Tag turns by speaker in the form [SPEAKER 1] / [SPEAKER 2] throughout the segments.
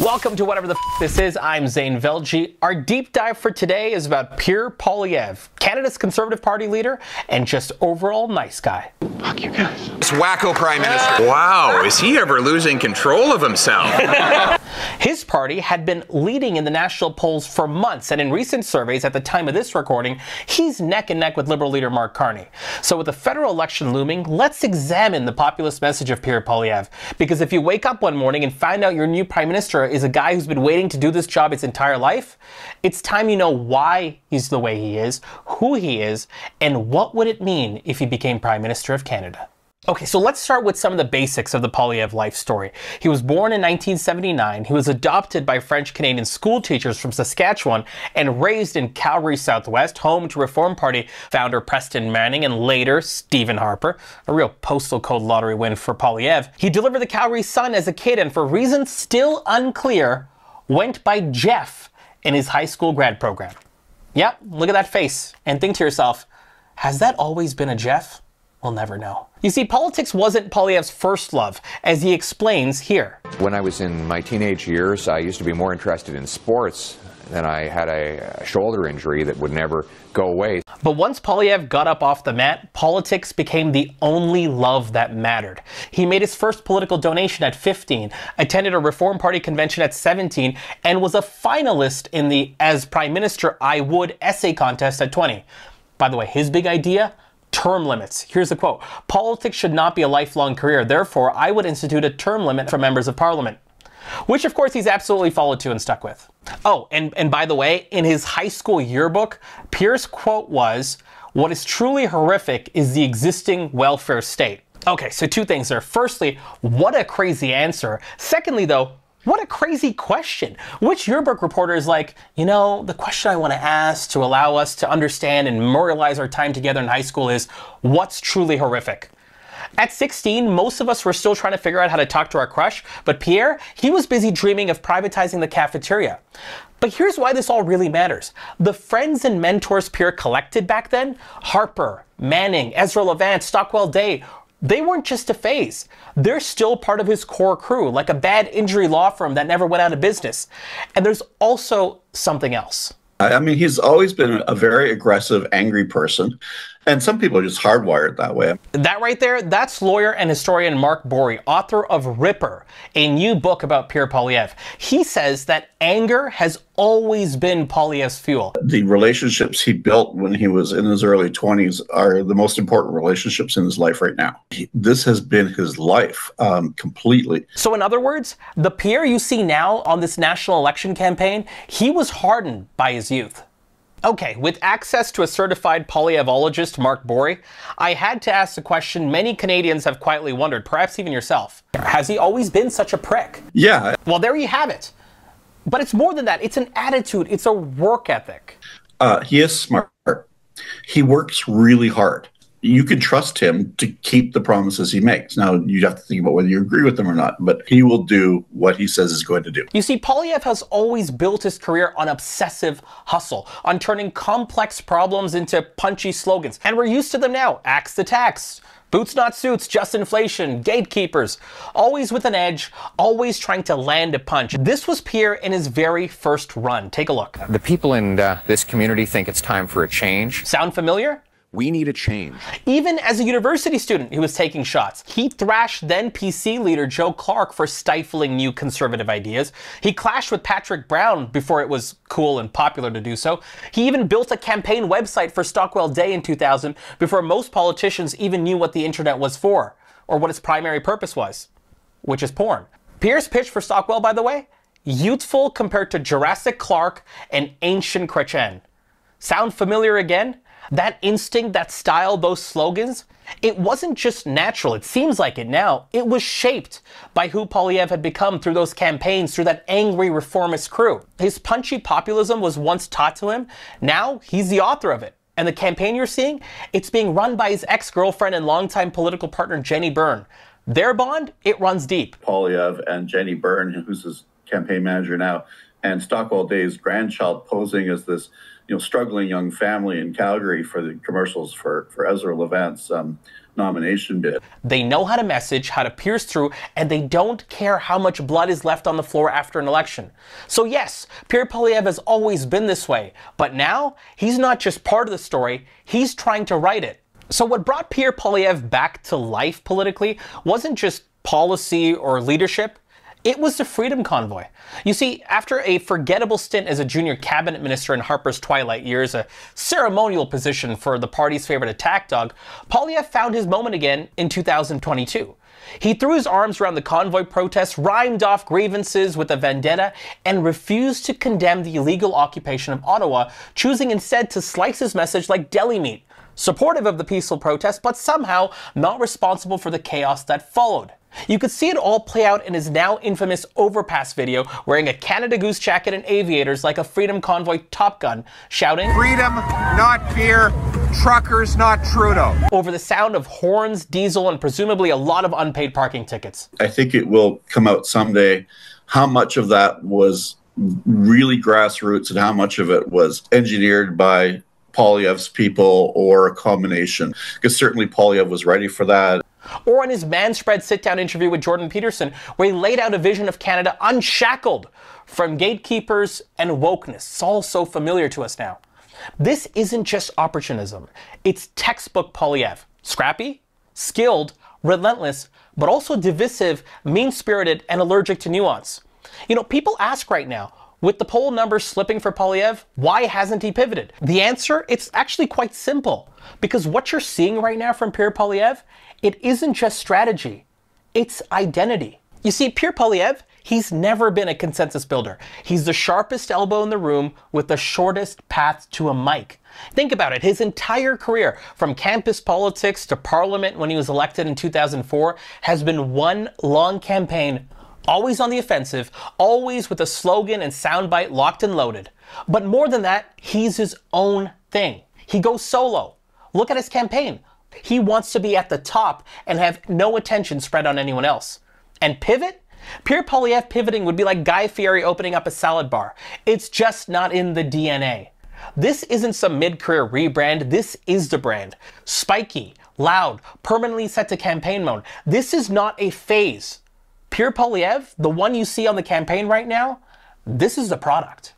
[SPEAKER 1] Welcome to whatever the this is. I'm Zane Velji. Our deep dive for today is about Pierre Poilievre, Canada's Conservative Party leader and just overall nice guy.
[SPEAKER 2] Fuck you guys.
[SPEAKER 3] This wacko prime minister. Wow, is he ever losing control of himself?
[SPEAKER 1] His party had been leading in the national polls for months, and in recent surveys at the time of this recording, he's neck and neck with Liberal leader Mark Carney. So with the federal election looming, let's examine the populist message of Pierre Poilievre. Because if you wake up one morning and find out your new prime minister is a guy who's been waiting to do this job his entire life, it's time you know why he's the way he is, who he is, and what would it mean if he became Prime Minister of Canada. Okay, so let's start with some of the basics of the Poilievre life story. He was born in 1979. He was adopted by French-Canadian school teachers from Saskatchewan and raised in Calgary Southwest, home to Reform Party founder Preston Manning and later Stephen Harper. A real postal code lottery win for Poilievre. He delivered the Calgary Sun as a kid and for reasons still unclear, went by Jeff in his high school grad program. Yep, look at that face and think to yourself, has that always been a Jeff? We'll never know. You see, politics wasn't Poilievre's first love, as he explains here.
[SPEAKER 4] When I was in my teenage years, I used to be more interested in sports. Then I had a shoulder injury that would never go away.
[SPEAKER 1] But once Poilievre got up off the mat, politics became the only love that mattered. He made his first political donation at 15, attended a Reform Party convention at 17, and was a finalist in the As Prime Minister I Would essay contest at 20. By the way, his big idea? Term limits. Here's the quote. Politics should not be a lifelong career. Therefore, I would institute a term limit for members of parliament. Which, of course, he's absolutely followed to and stuck with. Oh, and by the way, in his high school yearbook, Pierre's quote was, "What is truly horrific is the existing welfare state." Okay, so two things there. Firstly, what a crazy answer. Secondly, though, what a crazy question. Which yearbook reporter is like, you know, the question I want to ask to allow us to understand and memorialize our time together in high school is, what's truly horrific? At 16, most of us were still trying to figure out how to talk to our crush, but Pierre, he was busy dreaming of privatizing the cafeteria. But here's why this all really matters. The friends and mentors Pierre collected back then, Harper, Manning, Ezra Levant, Stockwell Day, they weren't just a phase. They're still part of his core crew, like a bad injury law firm that never went out of business. And there's also something else.
[SPEAKER 2] I mean, he's always been a very aggressive, angry person. And some people are just hardwired that way.
[SPEAKER 1] That right there, that's lawyer and historian Mark Borey, author of Ripper, a new book about Pierre Poilievre. He says that anger has always been Poilievre's fuel.
[SPEAKER 2] The relationships he built when he was in his early 20s are the most important relationships in his life right now. This has been his life completely.
[SPEAKER 1] So in other words, the Pierre you see now on this national election campaign, he was hardened by his youth. Okay, with access to a certified Poilievreologist, Mark Borey, I had to ask the question many Canadians have quietly wondered, perhaps even yourself. Has he always been such a prick?
[SPEAKER 2] Yeah.
[SPEAKER 1] Well, there you have it. But it's more than that. It's an attitude. It's a work ethic.
[SPEAKER 2] He is smart. He works really hard. You can trust him to keep the promises he makes. Now, you have to think about whether you agree with them or not, but he will do what he says he's going to do.
[SPEAKER 1] You see, Poilievre has always built his career on obsessive hustle, on turning complex problems into punchy slogans. And we're used to them now. Axe the tax. Boots not suits, just inflation, gatekeepers. Always with an edge, always trying to land a punch. This was Pierre in his very first run. Take a look.
[SPEAKER 4] The people in this community think it's time for a change.
[SPEAKER 1] Sound familiar?
[SPEAKER 4] We need a change.
[SPEAKER 1] Even as a university student, he was taking shots. He thrashed then PC leader Joe Clark for stifling new conservative ideas. He clashed with Patrick Brown before it was cool and popular to do so. He even built a campaign website for Stockwell Day in 2000 before most politicians even knew what the internet was for, or what its primary purpose was, which is porn. Pierre's pitch for Stockwell, by the way, youthful compared to Jurassic Clark and ancient Chrétien. Sound familiar again? That instinct, that style, those slogans, it wasn't just natural. It seems like it now. It was shaped by who Poilievre had become through those campaigns, through that angry reformist crew. His punchy populism was once taught to him. Now he's the author of it. And the campaign you're seeing, it's being run by his ex-girlfriend and longtime political partner, Jenny Byrne. Their bond, it runs deep.
[SPEAKER 2] Poilievre and Jenny Byrne, who's his campaign manager now, and Stockwell Day's grandchild posing as this struggling young family in Calgary for the commercials for Ezra Levant's nomination bid.
[SPEAKER 1] They know how to message, how to pierce through, and they don't care how much blood is left on the floor after an election. So yes, Pierre Poilievre has always been this way, but now he's not just part of the story, he's trying to write it. So what brought Pierre Poilievre back to life politically wasn't just policy or leadership, it was the Freedom Convoy. You see, after a forgettable stint as a junior cabinet minister in Harper's twilight years, a ceremonial position for the party's favorite attack dog, Poilievre found his moment again in 2022. He threw his arms around the convoy protests, rhymed off grievances with a vendetta, and refused to condemn the illegal occupation of Ottawa, choosing instead to slice his message like deli meat, supportive of the peaceful protest, but somehow not responsible for the chaos that followed. You could see it all play out in his now infamous overpass video, wearing a Canada Goose jacket and aviators like a Freedom Convoy Top Gun, shouting,
[SPEAKER 5] "Freedom, not fear. Truckers, not Trudeau,"
[SPEAKER 1] over the sound of horns, diesel, and presumably a lot of unpaid parking tickets.
[SPEAKER 2] I think it will come out someday how much of that was really grassroots and how much of it was engineered by Poilievre's people or a combination. Because certainly Poilievre was ready for that.
[SPEAKER 1] Or in his man-spread sit-down interview with Jordan Peterson, where he laid out a vision of Canada unshackled from gatekeepers and wokeness. It's all so familiar to us now. This isn't just opportunism. It's textbook Poilievre. Scrappy, skilled, relentless, but also divisive, mean-spirited, and allergic to nuance. You know, people ask right now, with the poll numbers slipping for Poilievre, why hasn't he pivoted? The answer, it's actually quite simple. Because what you're seeing right now from Pierre Poilievre, it isn't just strategy, it's identity. You see, Pierre Poilievre, he's never been a consensus builder. He's the sharpest elbow in the room with the shortest path to a mic. Think about it, his entire career, from campus politics to parliament when he was elected in 2004, has been one long campaign, always on the offensive, always with a slogan and soundbite locked and loaded. But more than that, he's his own thing. He goes solo. Look at his campaign. He wants to be at the top and have no attention spread on anyone else. And pivot? Pierre Poilievre pivoting would be like Guy Fieri opening up a salad bar. It's just not in the DNA. This isn't some mid-career rebrand, this is the brand. Spiky, loud, permanently set to campaign mode. This is not a phase. Pierre Poilievre, the one you see on the campaign right now, this is the product.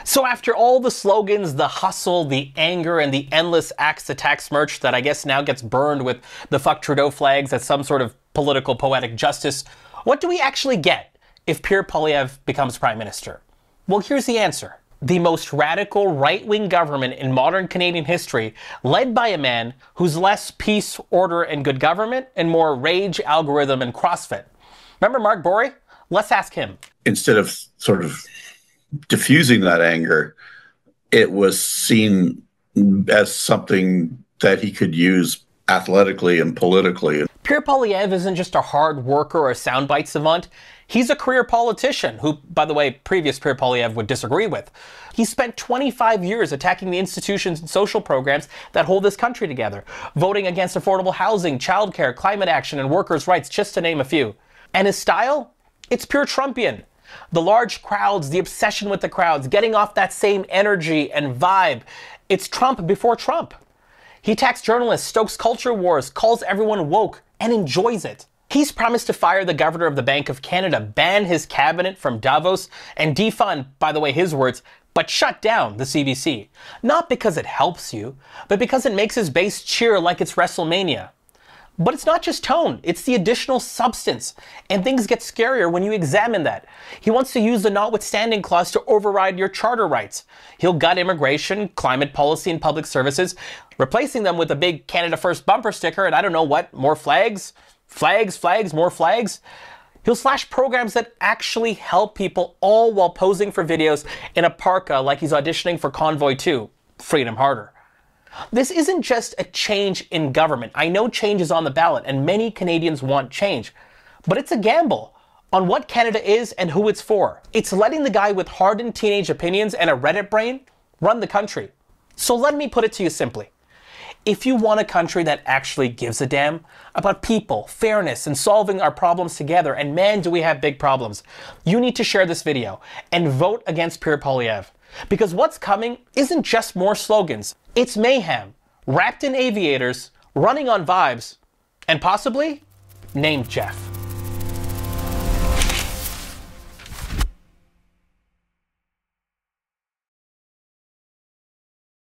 [SPEAKER 1] So after all the slogans, the hustle, the anger, and the endless axe to tax merch that I guess now gets burned with the fuck Trudeau flags as some sort of political poetic justice, what do we actually get if Pierre Poilievre becomes Prime Minister? Well, here's the answer. The most radical right-wing government in modern Canadian history, led by a man who's less peace, order, and good government, and more rage, algorithm, and CrossFit. Remember Mark Borey? Let's ask him.
[SPEAKER 2] Instead of sort of diffusing that anger, it was seen as something that he could use athletically and politically.
[SPEAKER 1] Pierre Poilievre isn't just a hard worker or a soundbite savant. He's a career politician who, by the way, previous Pierre Poilievre would disagree with. He spent 25 years attacking the institutions and social programs that hold this country together, voting against affordable housing, childcare, climate action, and workers' rights, just to name a few. And his style? It's pure Trumpian. The large crowds, the obsession with the crowds, getting off that same energy and vibe. It's Trump before Trump. He attacks journalists, stokes culture wars, calls everyone woke, and enjoys it. He's promised to fire the governor of the Bank of Canada, ban his cabinet from Davos, and defund, by the way, his words, but shut down the CBC. Not because it helps you, but because it makes his base cheer like it's WrestleMania. But it's not just tone, it's the additional substance. And things get scarier when you examine that. He wants to use the notwithstanding clause to override your charter rights. He'll gut immigration, climate policy, and public services, replacing them with a big Canada First bumper sticker and I don't know what, more flags? Flags, flags, more flags? He'll slash programs that actually help people, all while posing for videos in a parka like he's auditioning for Convoy 2, Freedom Harder. This isn't just a change in government. I know change is on the ballot and many Canadians want change, but it's a gamble on what Canada is and who it's for. It's letting the guy with hardened teenage opinions and a Reddit brain run the country. So let me put it to you simply. If you want a country that actually gives a damn about people, fairness, and solving our problems together, and man do we have big problems, you need to share this video and vote against Pierre Poilievre. Because what's coming isn't just more slogans. It's mayhem, wrapped in aviators, running on vibes, and possibly named Jeff.